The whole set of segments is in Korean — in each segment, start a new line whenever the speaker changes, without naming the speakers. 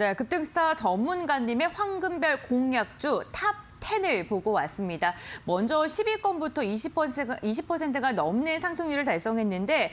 네, 급등스타 전문가님의 황금별 공약주 탑 10을 보고 왔습니다. 먼저 10위권부터 20%가 넘는 상승률을 달성했는데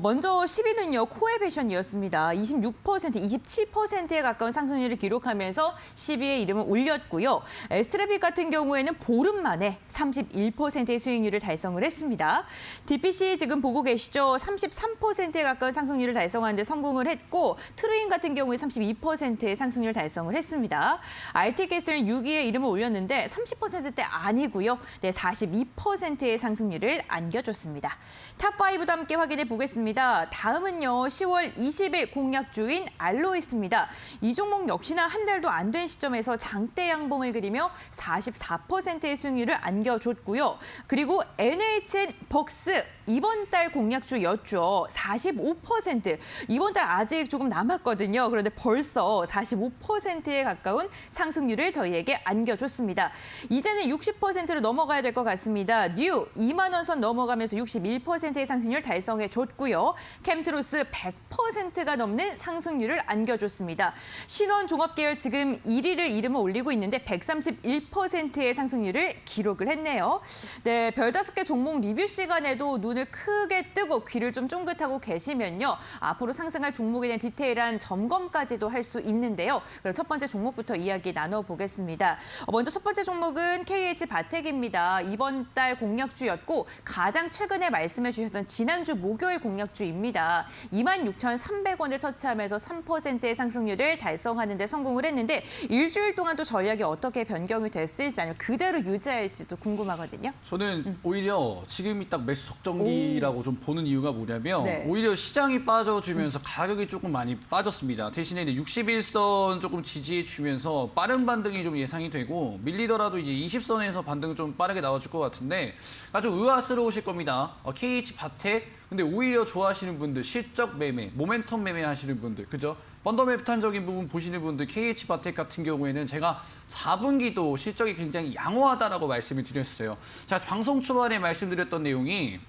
먼저 10위는요. 코에베션이었습니다. 26%, 27%에 가까운 상승률을 기록하면서 10위에 이름을 올렸고요. 에스트랩이 같은 경우에는 보름 만에 31%의 수익률을 달성을 했습니다. DPC 지금 보고 계시죠? 33%에 가까운 상승률을 달성하는 데 성공을 했고 트루인 같은 경우에 32%의 상승률을 달성을 했습니다. RT가스는 6위에 이름을 올렸는데 30%대 아니고요. 네, 42%의 상승률을 안겨줬습니다. 탑5도 함께 확인해 보겠습니다. 다음은요. 10월 20일 공약주인 알로이스입니다. 이 종목 역시나 한 달도 안 된 시점에서 장대 양봉을 그리며 44%의 수익률을 안겨줬고요. 그리고 NHN 벅스 이번 달 공약주였죠. 45%. 이번 달 아직 조금 남았거든요. 그런데 벌써 45%에 가까운 상승률을 저희에게 안겨줬습니다. 이제는 60%로 넘어가야 될 것 같습니다. 뉴 2만 원 선 넘어가면서 61%의 상승률 달성해줬고요. 캠트로스 100%가 넘는 상승률을 안겨줬습니다. 신원 종합계열 지금 1위를 이름을 올리고 있는데 131%의 상승률을 기록을 했네요. 네, 별 5개 종목 리뷰 시간에도 눈을 크게 뜨고 귀를 좀 쫑긋하고 계시면요. 앞으로 상승할 종목에 대한 디테일한 점검까지도 할 수 있는데요. 그럼 첫 번째 종목부터 이야기 나눠보겠습니다. 먼저 첫 번째 종목은 KH바텍입니다. 이번 달 공약주였고 가장 최근에 말씀해 주셨던 지난주 목요일 공약주입니다. 26,300원을 터치하면서 3%의 상승률을 달성하는 데 성공을 했는데 일주일 동안 또 전략이 어떻게 변경이 됐을지 아니면 그대로 유지할지도 궁금하거든요.
저는 오히려 지금이 딱 매수 적정기라고 좀 보는 이유가 뭐냐면
네.
오히려 시장이 빠져주면서 가격이 조금 많이 빠졌습니다. 대신에 61선 조금 지지해 주면서 빠른 반등이 좀 예상이 되고 밀리더라도 이제 20선에서 반등 좀 빠르게 나와줄 것 같은데 아주 의아스러우실 겁니다. KH바텍 근데 오히려 좋아하시는 분들 실적 매매, 모멘텀 매매 하시는 분들 그죠? 펀더멘탈적인 부분 보시는 분들 KH바텍 같은 경우에는 제가 4분기도 실적이 굉장히 양호하다라고 말씀을 드렸어요. 자, 방송 초반에 말씀드렸던 내용이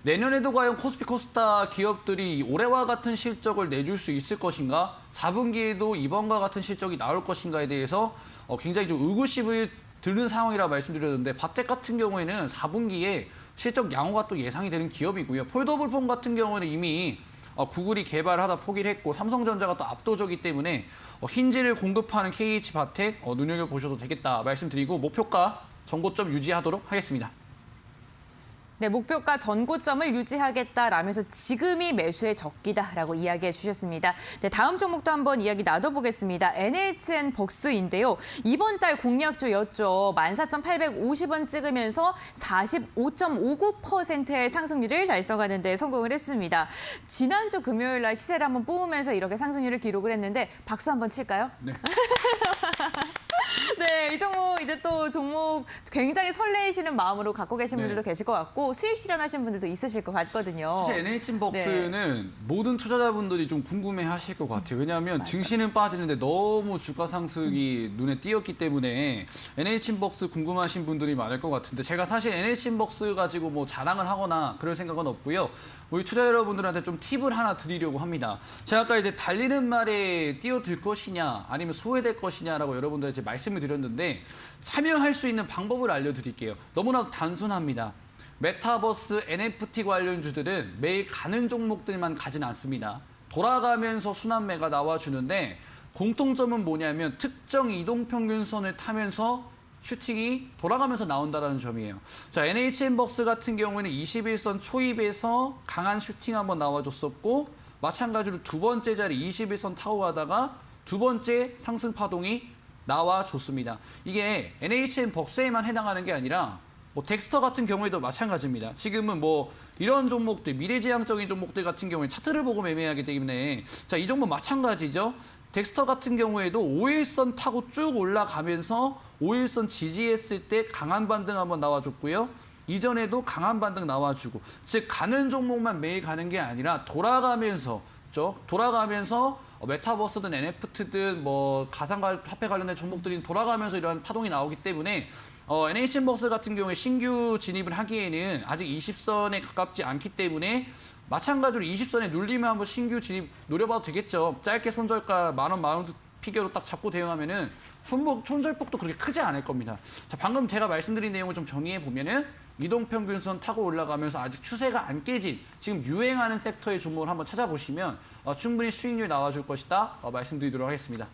내년에도 과연 코스피 코스닥 기업들이 올해와 같은 실적을 내줄 수 있을 것인가? 4분기에도 이번과 같은 실적이 나올 것인가에 대해서 굉장히 좀 의구심을 드는 상황이라 말씀드렸는데 바텍 같은 경우에는 4분기에 실적 양호가 또 예상이 되는 기업이고요. 폴더블폰 같은 경우는 이미 구글이 개발하다 포기를 했고 삼성전자가 또 압도적이기 때문에 힌지를 공급하는 KH바텍 눈여겨보셔도 되겠다 말씀드리고 목표가 전고점 유지하도록 하겠습니다.
네, 목표가 전고점을 유지하겠다라면서 지금이 매수의 적기다라고 이야기해 주셨습니다. 네, 다음 종목도 한번 이야기 나눠보겠습니다. NHN 벅스인데요. 이번 달 공약주였죠. 14,850원 찍으면서 45.59%의 상승률을 달성하는 데 성공을 했습니다. 지난주 금요일 날 시세를 한번 뿜으면서 이렇게 상승률을 기록을 했는데 박수 한번 칠까요?
네.
네, 이 종목 이제 또 종목 굉장히 설레이시는 마음으로 갖고 계신 분들도
네.
계실 것 같고 수익 실현하신 분들도 있으실 것 같거든요.
사실 NHBok스는 모든 투자자분들이 좀 궁금해하실 것 같아요. 왜냐하면
맞아요.
증시는 빠지는데 너무 주가 상승이 눈에 띄었기 때문에 NHBok스 궁금하신 분들이 많을 것 같은데 제가 사실 NHBok스 가지고 뭐 자랑을 하거나 그럴 생각은 없고요. 우리 투자 여러분들한테 좀 팁을 하나 드리려고 합니다. 제가 아까 이제 달리는 말에 뛰어들 것이냐 아니면 소외될 것이냐라고 여러분들한테 말씀을 드렸는데 참여할 수 있는 방법을 알려드릴게요. 너무나 단순합니다. 메타버스 NFT 관련주들은 매일 가는 종목들만 가진 않습니다. 돌아가면서 순환매가 나와주는데 공통점은 뭐냐면 특정 이동평균선을 타면서 슈팅이 돌아가면서 나온다는 점이에요. 자, NHN벅스 같은 경우에는 21선 초입에서 강한 슈팅 한번 나와줬었고 마찬가지로 두 번째 자리 21선 타고 가다가 두 번째 상승 파동이 나와줬습니다. 이게 NHN벅스에만 해당하는 게 아니라 뭐 덱스터 같은 경우에도 마찬가지입니다. 지금은 뭐 이런 종목들, 미래지향적인 종목들 같은 경우에 차트를 보고 매매하기 때문에 자, 이 종목 마찬가지죠. 덱스터 같은 경우에도 5일선 타고 쭉 올라가면서 5일선 지지했을 때 강한 반등 한번 나와줬고요. 이전에도 강한 반등 나와주고 즉 가는 종목만 매일 가는 게 아니라 돌아가면서 메타버스든 NFT든 뭐 가상화폐 관련된 종목들이 돌아가면서 이런 파동이 나오기 때문에 NHN벅스 같은 경우에 신규 진입을 하기에는 아직 20선에 가깝지 않기 때문에 마찬가지로 20선에 눌리면 한번 신규 진입 노려봐도 되겠죠. 짧게 손절가 10,000원, 피겨로 딱 잡고 대응하면은 손절폭도 그렇게 크지 않을 겁니다. 자, 방금 제가 말씀드린 내용을 좀 정리해 보면은 이동평균선 타고 올라가면서 아직 추세가 안 깨진 지금 유행하는 섹터의 종목을 한번 찾아보시면 충분히 수익률 나와줄 것이다 말씀드리도록 하겠습니다.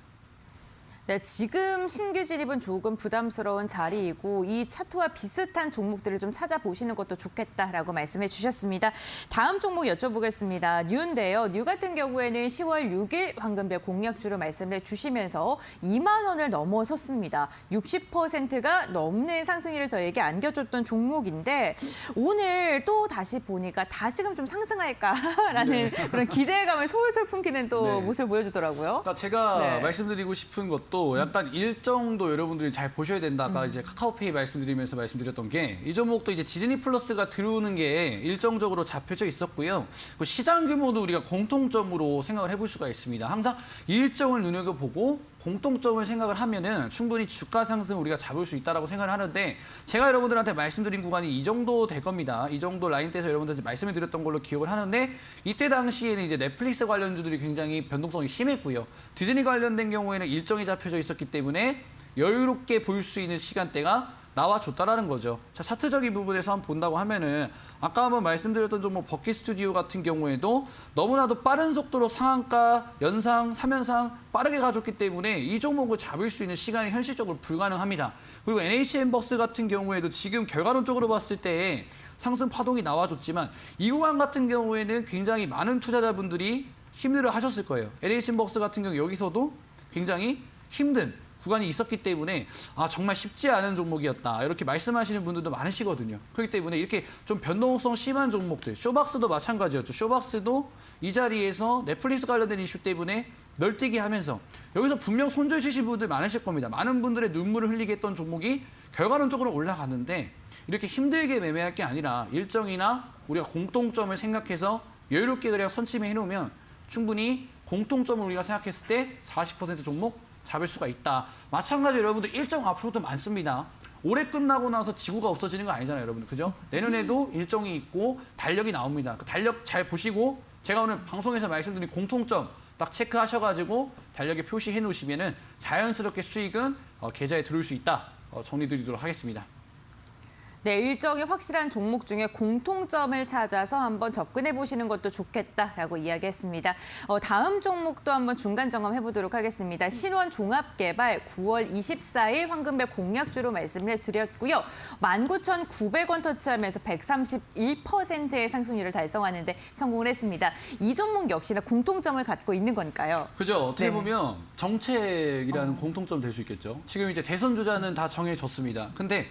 네, 지금 신규 진입은 조금 부담스러운 자리이고 이 차트와 비슷한 종목들을 좀 찾아보시는 것도 좋겠다라고 말씀해 주셨습니다. 다음 종목 여쭤보겠습니다. 뉴인데요. 뉴 같은 경우에는 10월 6일 황금별 공략주로 말씀해 주시면서 2만 원을 넘어섰습니다. 60%가 넘는 상승률을 저에게 안겨줬던 종목인데 오늘 또 다시 보니까 다시금 좀 상승할까라는
네.
그런 기대감을 솔솔 풍기는 또
네.
모습을 보여주더라고요.
그러니까 제가
네.
말씀드리고 싶은 것도 약간 일정도 여러분들이 잘 보셔야 된다. 아까 이제 카카오페이 말씀드리면서 말씀드렸던 게 이 종목도 이제 디즈니 플러스가 들어오는 게 일정적으로 잡혀져 있었고요. 그 시장 규모도 우리가 공통점으로 생각을 해볼 수가 있습니다. 항상 일정을 눈여겨보고 공통점을 생각을 하면은 충분히 주가 상승 우리가 잡을 수 있다라고 생각을 하는데 제가 여러분들한테 말씀드린 구간이 이 정도 될 겁니다. 이 정도 라인대에서 여러분들한테 말씀을 드렸던 걸로 기억을 하는데 이때 당시에는 이제 넷플릭스 관련주들이 굉장히 변동성이 심했고요. 디즈니 관련된 경우에는 일정이 잡혀져 있었기 때문에 여유롭게 볼 수 있는 시간대가 나와줬다라는 거죠. 자, 차트적인 부분에서 한번 본다고 하면은 아까 한번 말씀드렸던 종목 버킷 스튜디오 같은 경우에도 너무나도 빠른 속도로 상한가, 연상, 3연상 빠르게 가졌기 때문에 이 종목을 잡을 수 있는 시간이 현실적으로 불가능합니다. 그리고 NHN버스 같은 경우에도 지금 결과론적으로 봤을 때 상승 파동이 나와줬지만 이 구간 같은 경우에는 굉장히 많은 투자자분들이 힘들어 하셨을 거예요. NHN버스 같은 경우 여기서도 굉장히 힘든 구간이 있었기 때문에 정말 쉽지 않은 종목이었다 이렇게 말씀하시는 분들도 많으시거든요. 그렇기 때문에 이렇게 좀 변동성 심한 종목들, 쇼박스도 마찬가지였죠. 쇼박스도 이 자리에서 넷플릭스 관련된 이슈 때문에 널뛰기 하면서 여기서 분명 손절 치신 분들 많으실 겁니다. 많은 분들의 눈물을 흘리게 했던 종목이 결과론적으로 올라갔는데 이렇게 힘들게 매매할 게 아니라 일정이나 우리가 공통점을 생각해서 여유롭게 그냥 선침해 놓으면 충분히 공통점을 우리가 생각했을 때 40% 종목 잡을 수가 있다. 마찬가지로 여러분들 일정 앞으로도 많습니다. 올해 끝나고 나서 지구가 없어지는 거 아니잖아요, 여러분들. 그죠? 내년에도 일정이 있고 달력이 나옵니다. 그 달력 잘 보시고 제가 오늘 방송에서 말씀드린 공통점 딱 체크하셔가지고 달력에 표시해 놓으시면은 자연스럽게 수익은 계좌에 들어올 수 있다. 정리드리도록 하겠습니다.
네, 일정이 확실한 종목 중에 공통점을 찾아서 한번 접근해 보시는 것도 좋겠다라고 이야기했습니다. 다음 종목도 한번 중간 점검해 보도록 하겠습니다. 신원 종합개발 9월 24일 황금별 공략주로 말씀을 드렸고요. 19,900원 터치하면서 131%의 상승률을 달성하는데 성공을 했습니다. 이 종목 역시나 공통점을 갖고 있는 건가요?
그죠. 어떻게
네.
보면 정책이라는 공통점 될 수 있겠죠. 지금 이제 대선 주자는 다 정해졌습니다. 근데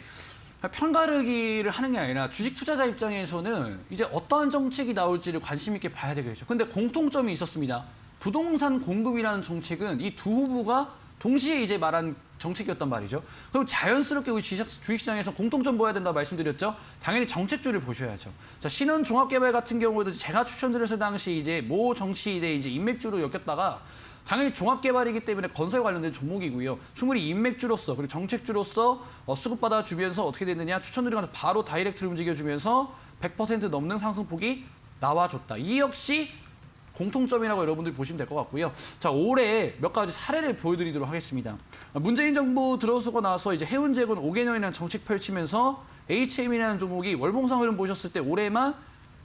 편가르기를 하는 게 아니라 주식 투자자 입장에서는 이제 어떠한 정책이 나올지를 관심 있게 봐야 되겠죠. 근데 공통점이 있었습니다. 부동산 공급이라는 정책은 이 두 후보가 동시에 이제 말한 정책이었단 말이죠. 그럼 자연스럽게 우리 주식시장에서 공통점 보여야 된다고 말씀드렸죠. 당연히 정책주를 보셔야죠. 자, 신원 종합개발 같은 경우에도 제가 추천드렸을 당시 이제 모 정치인의 이제 인맥주로 엮였다가 당연히 종합개발이기 때문에 건설 관련된 종목이고요. 충분히 인맥주로서 그리고 정책주로서 수급받아 주면서 어떻게 됐느냐 추천드리면서 바로 다이렉트로 움직여주면서 100% 넘는 상승폭이 나와줬다. 이 역시 공통점이라고 여러분들이 보시면 될 것 같고요. 자, 올해 몇 가지 사례를 보여드리도록 하겠습니다. 문재인 정부 들어서고 나서 이제 해운제군 5개년이라는 정책 펼치면서 HM이라는 종목이 월봉상 흐름 보셨을 때 올해만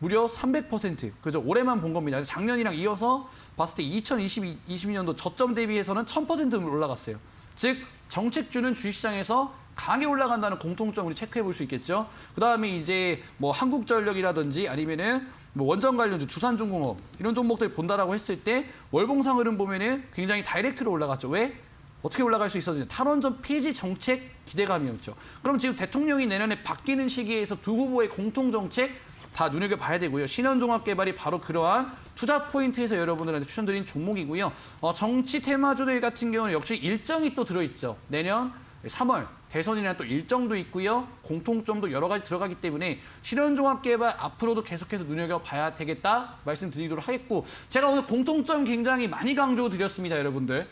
무려 300%, 그죠? 올해만 본 겁니다. 작년이랑 이어서 봤을 때 2022년도 저점 대비해서는 1000% 올라갔어요. 즉, 정책주는 주식시장에서 강하게 올라간다는 공통점 우리 체크해 볼 수 있겠죠. 그다음에 이제 뭐 한국전력이라든지 아니면은 뭐 원전 관련주, 두산중공업 이런 종목들 본다라고 했을 때 월봉상 흐름 보면은 굉장히 다이렉트로 올라갔죠. 왜? 어떻게 올라갈 수 있었느냐. 탈원전 폐지 정책 기대감이었죠. 그럼 지금 대통령이 내년에 바뀌는 시기에서 두 후보의 공통 정책 다 눈여겨봐야 되고요. 신원종합개발이 바로 그러한 투자 포인트에서 여러분들한테 추천드린 종목이고요. 정치 테마주들 같은 경우는 역시 일정이 또 들어있죠. 내년 3월 대선이라는 또 일정도 있고요. 공통점도 여러 가지 들어가기 때문에 신원종합개발 앞으로도 계속해서 눈여겨봐야 되겠다 말씀드리도록 하겠고 제가 오늘 공통점 굉장히 많이 강조드렸습니다, 여러분들.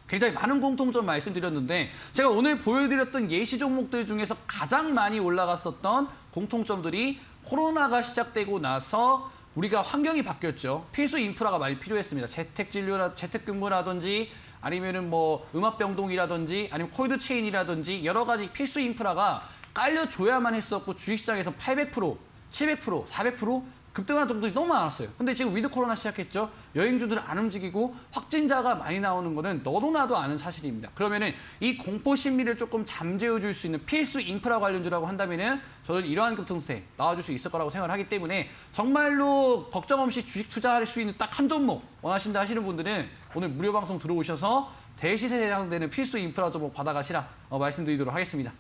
굉장히 많은 공통점 말씀드렸는데 제가 오늘 보여드렸던 예시 종목들 중에서 가장 많이 올라갔었던 공통점들이 코로나가 시작되고 나서 우리가 환경이 바뀌었죠. 필수 인프라가 많이 필요했습니다. 재택근무라든지 아니면은 뭐 음압 변동이라든지 아니면 콜드 체인이라든지 여러 가지 필수 인프라가 깔려줘야만 했었고 주식시장에서 800%, 700%, 400% 급등한 종목들이 너무 많았어요. 근데 지금 위드 코로나 시작했죠. 여행주들은 안 움직이고 확진자가 많이 나오는 거는 너도 나도 아는 사실입니다. 그러면은 이 공포 심리를 조금 잠재워줄 수 있는 필수 인프라 관련주라고 한다면은 저는 이러한 급등세 나와줄 수 있을 거라고 생각을 하기 때문에 정말로 걱정 없이 주식 투자할 수 있는 딱 한 종목 원하신다 하시는 분들은 오늘 무료 방송 들어오셔서 대시세 해당되는 필수 인프라 종목 받아가시라 말씀드리도록 하겠습니다.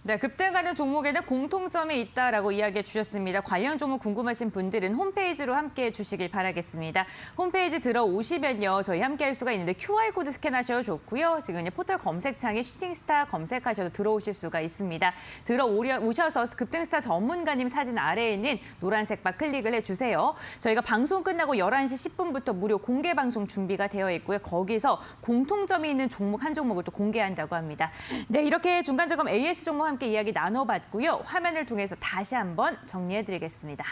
네, 급등하는 종목에는 공통점이 있다라고 이야기해 주셨습니다. 관련 종목 궁금하신 분들은 홈페이지로 함께해 주시길 바라겠습니다. 홈페이지 들어오시면요, 저희 함께할 수가 있는데 QR코드 스캔하셔도 좋고요. 지금 포털 검색창에 슈팅스타 검색하셔도 들어오실 수가 있습니다. 들어오셔서 급등스타 전문가님 사진 아래에 있는 노란색 바 클릭을 해주세요. 저희가 방송 끝나고 11시 10분부터 무료 공개 방송 준비가 되어 있고요. 거기서 공통점이 있는 종목 한 종목을 또 공개한다고 합니다. 네, 이렇게 중간점검 AS 종목 함께 이야기 나눠봤고요. 화면을 통해서 다시 한번 정리해드리겠습니다.